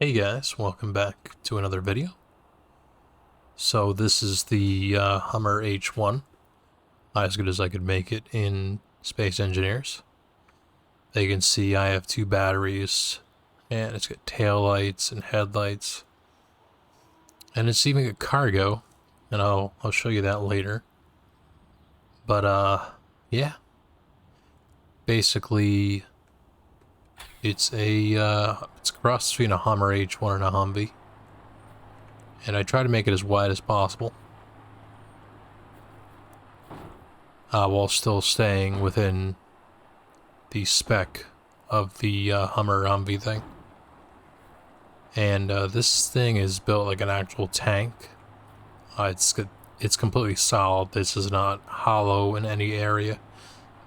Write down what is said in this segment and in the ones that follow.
Hey guys, welcome back to another video. So this is the Hummer H1, as good as I could make it in Space Engineers. You can see I have two batteries, and it's got tail lights and headlights, and it's even got cargo, and I'll show you that later. But yeah, basically it's it's a cross between a Hummer H1 and a Humvee. And I try to make it as wide as possible, while still staying within the spec of the Hummer Humvee thing. And this thing is built like an actual tank. It's completely solid. This is not hollow in any area.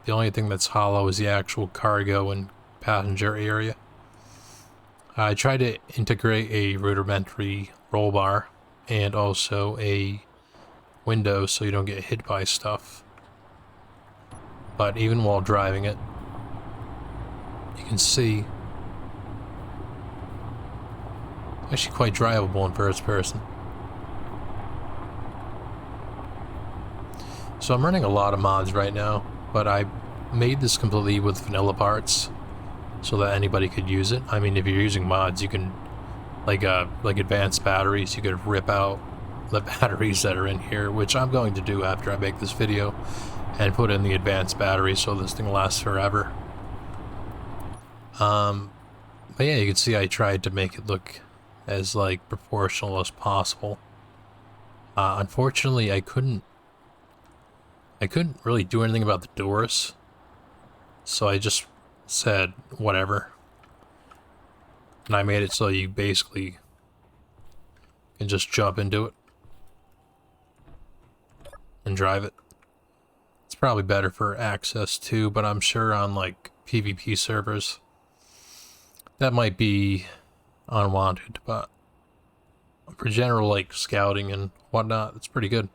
The only thing that's hollow is the actual cargo and passenger area. I tried to integrate a rudimentary roll bar and also a window so you don't get hit by stuff. But even while driving it, you can see it's actually quite drivable in first person. So I'm running a lot of mods right now, but I made this completely with vanilla parts so that anybody could use it. I mean, if you're using mods, you can, like advanced batteries, you could rip out the batteries that are in here, which I'm going to do after I make this video, and put in the advanced batteries so this thing lasts forever. But yeah, you can see I tried to make it look as like proportional as possible. Unfortunately, I couldn't really do anything about the doors, so I just said whatever, and I made it so you basically can just jump into it and drive it. It's probably better for access too, but I'm sure on like PvP servers that might be unwanted, but for general like scouting and whatnot, it's pretty good.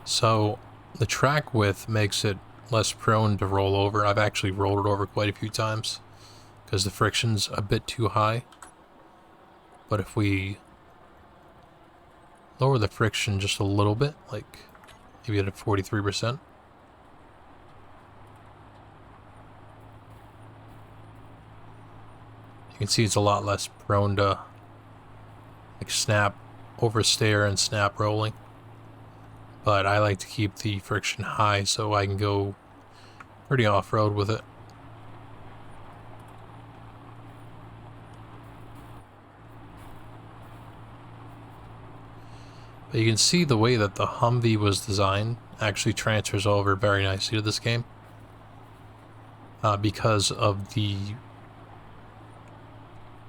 So the track width makes it less prone to roll over. I've actually rolled it over quite a few times because the friction's a bit too high. But if we lower the friction just a little bit, like maybe at 43%, you can see it's a lot less prone to like snap, oversteer and snap rolling. But I like to keep the friction high so I can go pretty off-road with it. But you can see the way that the Humvee was designed actually transfers over very nicely to this game. Because of the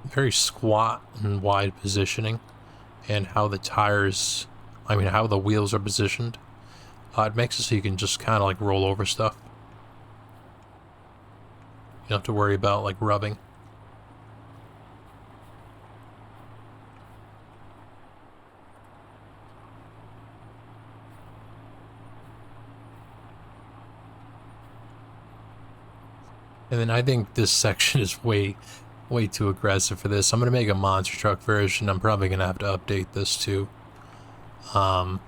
very squat and wide positioning and how the tires, how the wheels are positioned. It makes it so you can just kind of like roll over stuff. You don't have to worry about like rubbing. And then I think this section is way too aggressive for this. I'm going to make a monster truck version. I'm probably going to have to update this too. And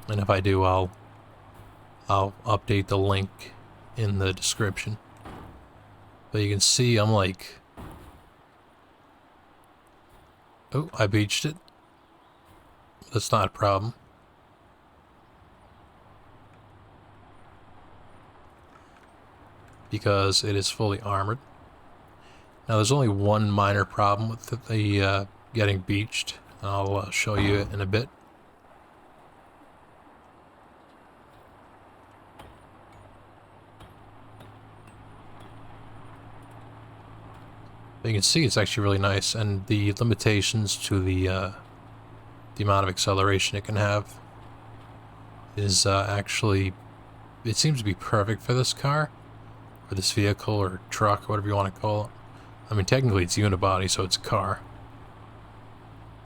if I do, I'll update the link in the description. But you can see I'm like, oh, I beached it. That's not a problem. Because it is fully armored. Now there's only one minor problem with the getting beached. I'll show you it in a bit. But you can see it's actually really nice, and the limitations to the amount of acceleration it can have is actually, it seems to be perfect for this car, or this vehicle, or truck, whatever you want to call it. I mean, technically it's unibody, so it's a car.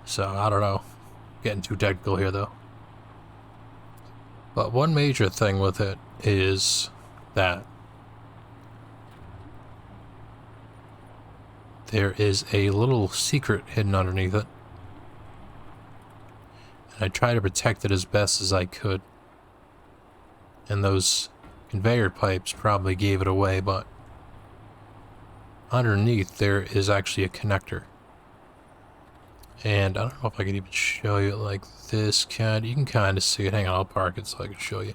So, I don't know. Getting too technical here, though. But one major thing with it is that there is a little secret hidden underneath it. And I tried to protect it as best as I could. And those conveyor pipes probably gave it away, but underneath there is actually a connector. And I don't know if I could even show you it like this. You can kind of see it. Hang on, I'll park it so I can show you.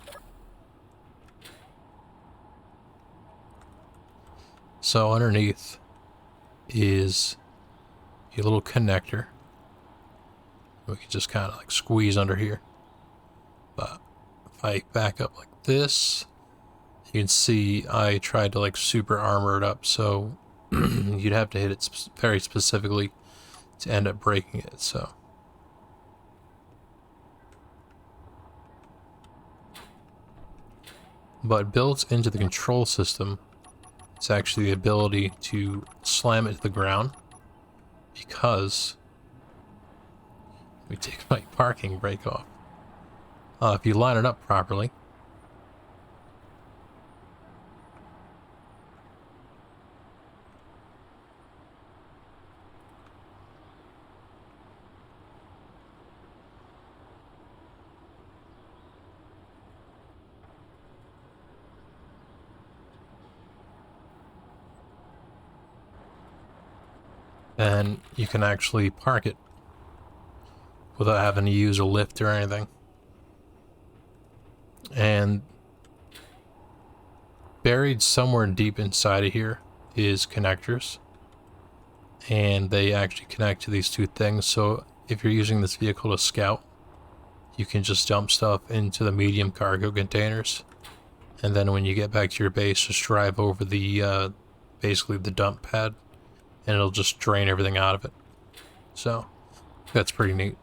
So underneath is a little connector. We can just kind of like squeeze under here. But if I back up like this, you can see I tried to like super armor it up, so you'd have to hit it very specifically to end up breaking it. So but built into the control system, it's actually the ability to slam it to the ground, because let me take my parking brake off. If you line it up properly, then you can actually park it without having to use a lift or anything. And buried somewhere deep inside of here is connectors, and they actually connect to these two things. So if you're using this vehicle to scout, you can just dump stuff into the medium cargo containers, and then when you get back to your base, just drive over the basically the dump pad, and it'll just drain everything out of it. So that's pretty neat.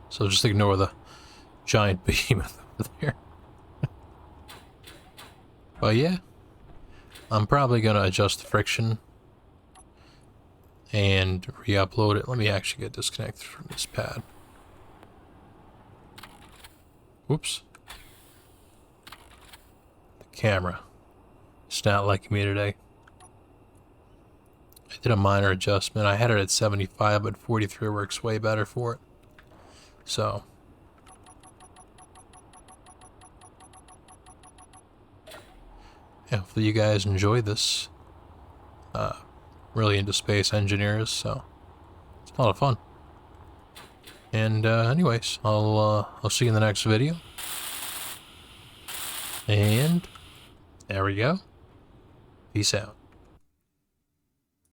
So just ignore the giant behemoth over there. But yeah, I'm probably gonna adjust the friction and re-upload it. Let me actually get disconnected from this pad. Whoops. The camera. It's not liking me today. I did a minor adjustment. I had it at 75, but 43 works way better for it. So yeah, hopefully you guys enjoy this. Really into space engineers, so it's a lot of fun. And anyways, I'll see you in the next video. And there we go. Peace out.